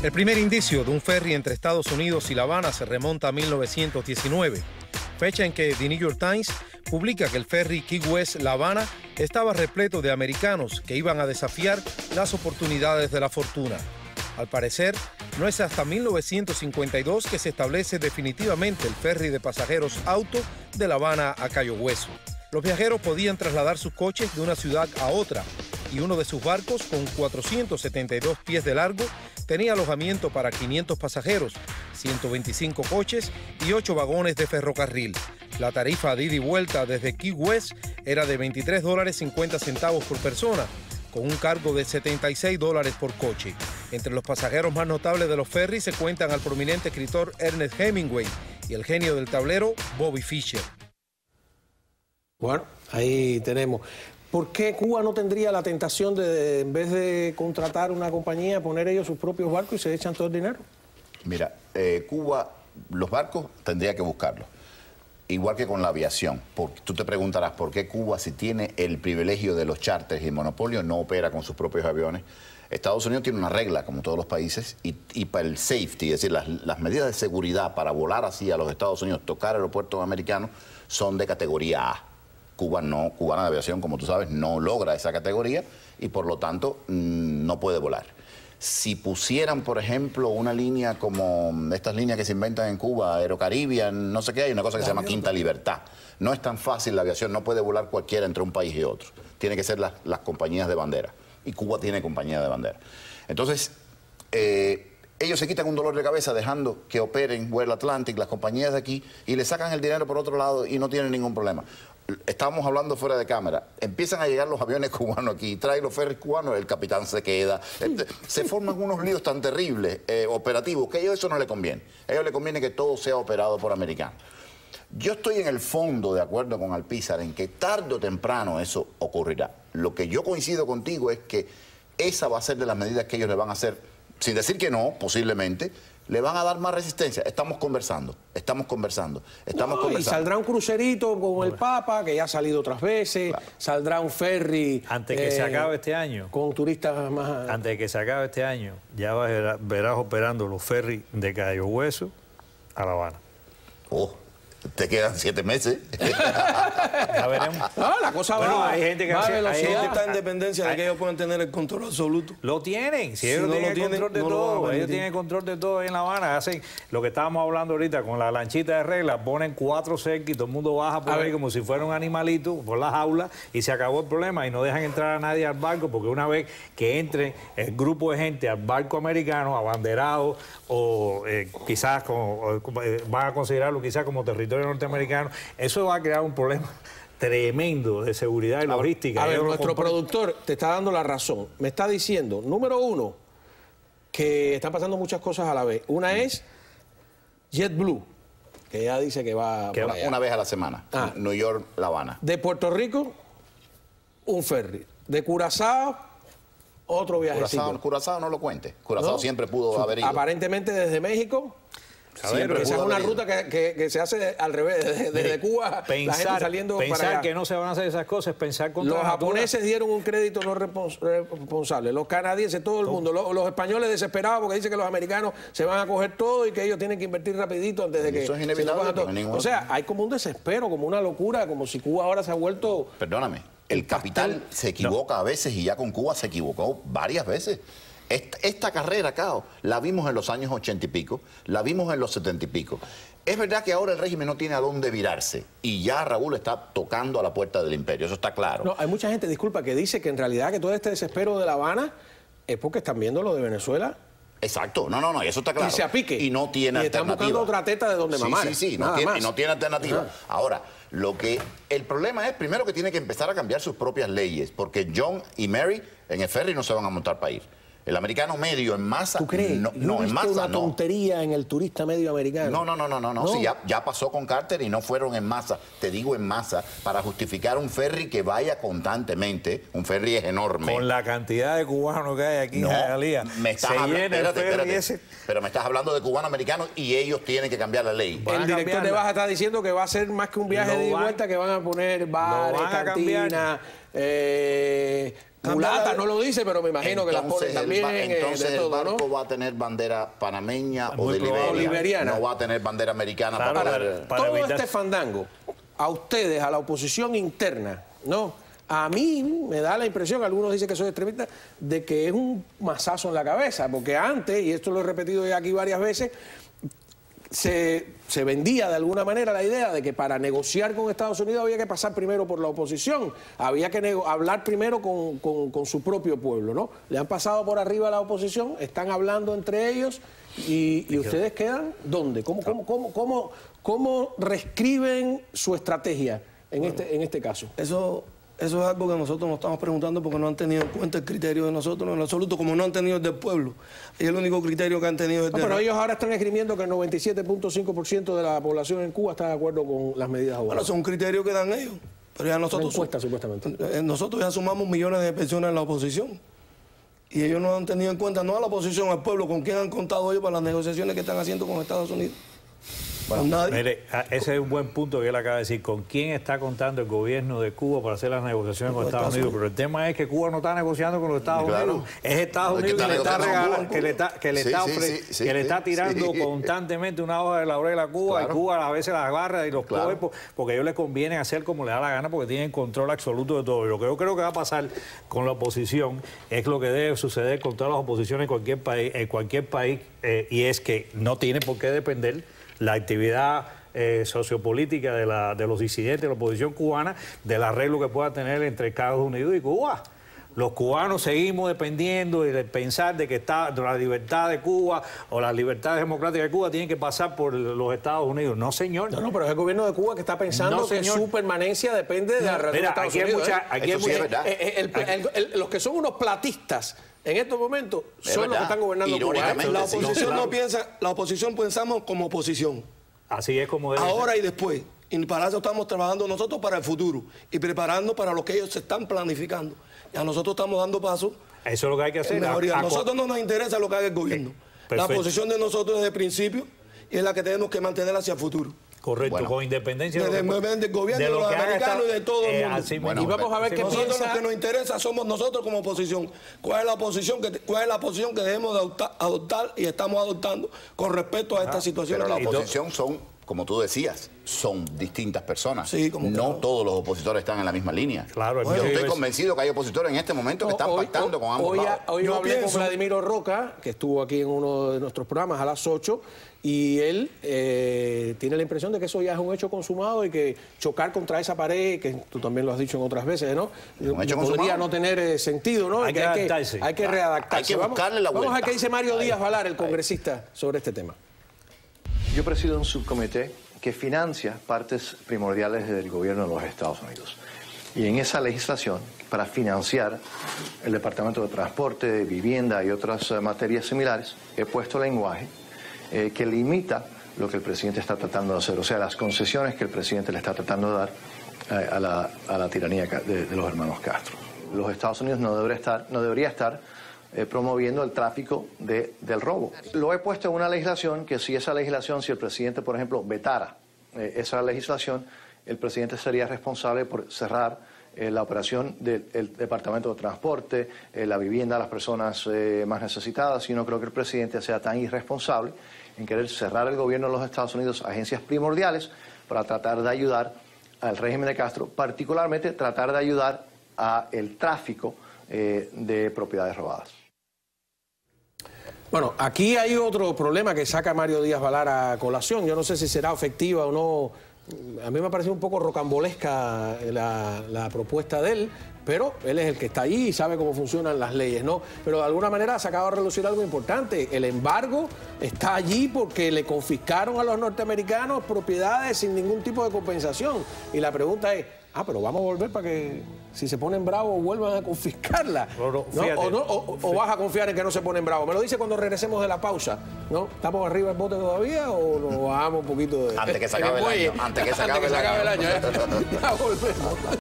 El primer indicio de un ferry entre Estados Unidos y La Habana se remonta a 1919, fecha en que The New York Times publica que el ferry Key West La Habana estaba repleto de americanos que iban a desafiar las oportunidades de la fortuna. Al parecer, no es hasta 1952 que se establece definitivamente el ferry de pasajeros auto de La Habana a Cayo Hueso. Los viajeros podían trasladar sus coches de una ciudad a otra y uno de sus barcos, con 472 pies de largo, tenía alojamiento para 500 pasajeros, 125 coches y 8 vagones de ferrocarril. La tarifa de ida y vuelta desde Key West era de $23.50 por persona, con un cargo de $76 por coche. Entre los pasajeros más notables de los ferries se cuentan al prominente escritor Ernest Hemingway y el genio del tablero Bobby Fischer. Bueno, ahí tenemos. ¿Por qué Cuba no tendría la tentación de, en vez de contratar una compañía, poner ellos sus propios barcos y se echan todo el dinero? Mira, Cuba, los barcos tendría que buscarlos. Igual que con la aviación. Porque tú te preguntarás por qué Cuba, si tiene el privilegio de los charters y el monopolio, no opera con sus propios aviones. Estados Unidos tiene una regla, como todos los países, y para el safety, es decir, las medidas de seguridad para volar así a los Estados Unidos, tocar aeropuertos americanos, son de categoría A. Cuba no, Cubana de Aviación, como tú sabes, no logra esa categoría y por lo tanto no puede volar. Si pusieran, por ejemplo, una línea como estas líneas que se inventan en Cuba, Aerocaribian, no sé qué, hay una cosa que se llama Quinta Libertad. No es tan fácil la aviación, no puede volar cualquiera entre un país y otro. Tiene que ser las compañías de bandera. Y Cuba tiene compañía de bandera. Entonces, ellos se quitan un dolor de cabeza dejando que operen World Atlantic, las compañías de aquí, y le sacan el dinero por otro lado y no tienen ningún problema. Estábamos hablando fuera de cámara, empiezan a llegar los aviones cubanos aquí, traen los ferries cubanos, el capitán se queda, se forman unos líos tan terribles, operativos, que a ellos eso no les conviene. A ellos les conviene que todo sea operado por americanos. Yo estoy en el fondo de acuerdo con Alpizar en que tarde o temprano eso ocurrirá. Lo que yo coincido contigo es que esa va a ser de las medidas que ellos le van a hacer, sin decir que no, posiblemente, le van a dar más resistencia. Estamos conversando. Y saldrá un crucerito con el Papa, que ya ha salido otras veces. Claro. Saldrá un ferry. Antes que se acabe este año. Con turistas más. Antes de que se acabe este año, ya verás operando los ferries de Cayo Hueso a La Habana. Oh. Te quedan 7 meses. Ya veremos. No, la cosa va. Hay gente que está en dependencia de que ellos puedan tener el control absoluto. Lo tienen. Si ellos tienen control de todo, ellos tienen control de todo en La Habana. Hacen lo que estábamos hablando ahorita con la lanchita de regla, ponen 4 cercas y todo el mundo baja por ahí como si fuera un animalito por la jaula y se acabó el problema y no dejan entrar a nadie al barco porque una vez que entre el grupo de gente al barco americano, abanderado o quizás van a considerarlo quizás como territorio norteamericano, eso va a crear un problema tremendo de seguridad y logística. A ver, nuestro productor te está dando la razón. Me está diciendo, número uno, que están pasando muchas cosas a la vez. Una es JetBlue, que ya dice que va una vez a la semana. New York, La Habana. De Puerto Rico, un ferry. De Curazao, otro viajecito. Curazao no lo cuente. Curazao siempre pudo haber ido. Aparentemente desde México. Esa es una ruta que se hace al revés, desde Cuba, la gente saliendo para allá. Pensar que no se van a hacer esas cosas, pensar contra los japoneses dieron un crédito no responsable, los canadienses, todo el mundo, los españoles desesperados porque dicen que los americanos se van a coger todo y que ellos tienen que invertir rapidito antes de que eso es inevitable, o sea, hay como un desespero, como una locura, como si Cuba ahora se ha vuelto... Perdóname, el capital se equivoca a veces y ya con Cuba se equivocó varias veces. Esta carrera, Cao, la vimos en los años 80 y pico, la vimos en los 70 y pico. Es verdad que ahora el régimen no tiene a dónde virarse y ya Raúl está tocando a la puerta del imperio, eso está claro. No, hay mucha gente, disculpa, que dice que en realidad que todo este desespero de La Habana es porque están viendo lo de Venezuela. Exacto, no, eso está claro. Y se apique. Y no tiene alternativa. Están buscando otra teta de donde mamar. Sí, no tiene alternativa. Ahora, el problema es, primero, que tiene que empezar a cambiar sus propias leyes, porque John y Mary en el ferry no se van a montar para ir. El americano medio en masa... ¿Tú crees? No, en masa una tontería en el turista medio americano. No. Sí, ya pasó con Carter y no fueron en masa. Te digo en masa, para justificar un ferry que vaya constantemente. Un ferry es enorme. Con la cantidad de cubanos que hay aquí en Hialeah. Pero me estás hablando de cubano-americanos y ellos tienen que cambiar la ley. El director de Baja está diciendo que va a ser más que un viaje de ida y vuelta, que van a poner bares, cantinas... Mulata no lo dice, pero me imagino que las ponen también. Entonces de todo, el barco ¿no? va a tener bandera panameña o Muy de liberiana. No va a tener bandera americana para Todo evitar... este fandango, a ustedes, a la oposición interna, ¿no? A mí me da la impresión, algunos dicen que soy extremista, de que es un mazazo en la cabeza, porque antes, y esto lo he repetido ya aquí varias veces, se vendía de alguna manera la idea de que para negociar con Estados Unidos había que pasar primero por la oposición, había que hablar primero con su propio pueblo, ¿no? Le han pasado por arriba a la oposición, están hablando entre ellos y ustedes quedan ¿dónde? ¿Cómo reescriben su estrategia en este caso? Eso es algo que nosotros nos estamos preguntando porque no han tenido en cuenta el criterio de nosotros en absoluto, como no han tenido el del pueblo. Y el único criterio que han tenido es pero ellos ahora están escribiendo que el 97.5% de la población en Cuba está de acuerdo con las medidas ahora. Bueno, son criterios que dan ellos. Pero ya nosotros... encuesta, supuestamente. Nosotros ya sumamos millones de personas en la oposición. Y ellos no han tenido en cuenta, no a la oposición, al pueblo, con quién han contado ellos para las negociaciones que están haciendo con Estados Unidos. Bueno, mire, ese es un buen punto que él acaba de decir. ¿Con quién está contando el gobierno de Cuba para hacer las negociaciones con Estados Unidos? Pero el tema es que Cuba no está negociando con los Estados Unidos. Es Estados Unidos que le está tirando constantemente una hoja de laurel a Cuba, y Cuba a veces la agarra y los coge porque a ellos les conviene hacer como les da la gana porque tienen control absoluto de todo. Y lo que yo creo que va a pasar con la oposición es lo que debe suceder con todas las oposiciones en cualquier país, y es que no tiene por qué depender la actividad sociopolítica de los disidentes de la oposición cubana del arreglo que pueda tener entre Estados Unidos y Cuba. Los cubanos seguimos dependiendo de pensar de que la libertad de Cuba o las libertades democráticas de Cuba tienen que pasar por los Estados Unidos. No, señor. No, pero es el gobierno de Cuba que está pensando que su permanencia depende de la relación de Estados Unidos. Los que son unos platistas en estos momentos son los que están gobernando Cuba. La oposición pensamos como oposición. Así es como debe ahora ser. Y después. Y para eso estamos trabajando nosotros para el futuro y preparando para lo que ellos se están planificando. Ya nosotros estamos dando pasos. Eso es lo que hay que hacer. A nosotros no nos interesa lo que haga el gobierno. La posición de nosotros desde el principio y es la que tenemos que mantener hacia el futuro. Correcto, bueno, con independencia del gobierno, de los americanos y de todo el mundo. Y vamos a ver qué piensa. Nosotros lo que nos interesa somos nosotros como oposición. ¿Cuál es la posición que debemos de adoptar y estamos adoptando con respecto a esta situación? Pero la oposición son, como tú decías, son distintas personas. Sí, no todos los opositores están en la misma línea. Claro, yo estoy convencido que hay opositores en este momento que están pactando con ambos lados. Hoy yo hablé con Vladimiro Roca, que estuvo aquí en uno de nuestros programas a las 8, y él tiene la impresión de que eso ya es un hecho consumado y que chocar contra esa pared, que tú también lo has dicho en otras veces, ¿no? Podría no tener sentido, ¿no? Hay que adaptarse. Hay que readaptarse. Hay que buscarle la vuelta. Vamos a ver qué dice Mario Díaz Valar, el congresista, sobre este tema. Yo presido un subcomité que financia partes primordiales del gobierno de los Estados Unidos. Y en esa legislación, para financiar el Departamento de Transporte, de Vivienda y otras materias similares, he puesto lenguaje que limita lo que el presidente está tratando de hacer, o sea, las concesiones que el presidente le está tratando de dar a la tiranía de los hermanos Castro. Los Estados Unidos no debería estar promoviendo el tráfico del robo. Lo he puesto en una legislación que si el presidente, por ejemplo, vetara esa legislación, el presidente sería responsable por cerrar la operación del Departamento de Transporte, la vivienda a las personas más necesitadas, y no creo que el presidente sea tan irresponsable en querer cerrar el gobierno de los Estados Unidos agencias primordiales para tratar de ayudar al régimen de Castro, particularmente tratar de ayudar a el tráfico de propiedades robadas. Bueno, aquí hay otro problema que saca Mario Díaz Valar a colación. Yo no sé si será efectiva o no. A mí me ha parecido un poco rocambolesca la propuesta de él, pero él es el que está allí y sabe cómo funcionan las leyes, ¿no? Pero de alguna manera ha sacado a relucir algo importante. El embargo está allí porque le confiscaron a los norteamericanos propiedades sin ningún tipo de compensación. Y la pregunta es, pero vamos a volver para que si se ponen bravos vuelvan a confiscarla. ¿O vas a confiar en que no se ponen bravos? Me lo dice cuando regresemos de la pausa, ¿no? ¿Estamos arriba del bote todavía o nos bajamos un poquito de... Antes que se acabe el año. Antes que se acabe el año. Ya volvemos.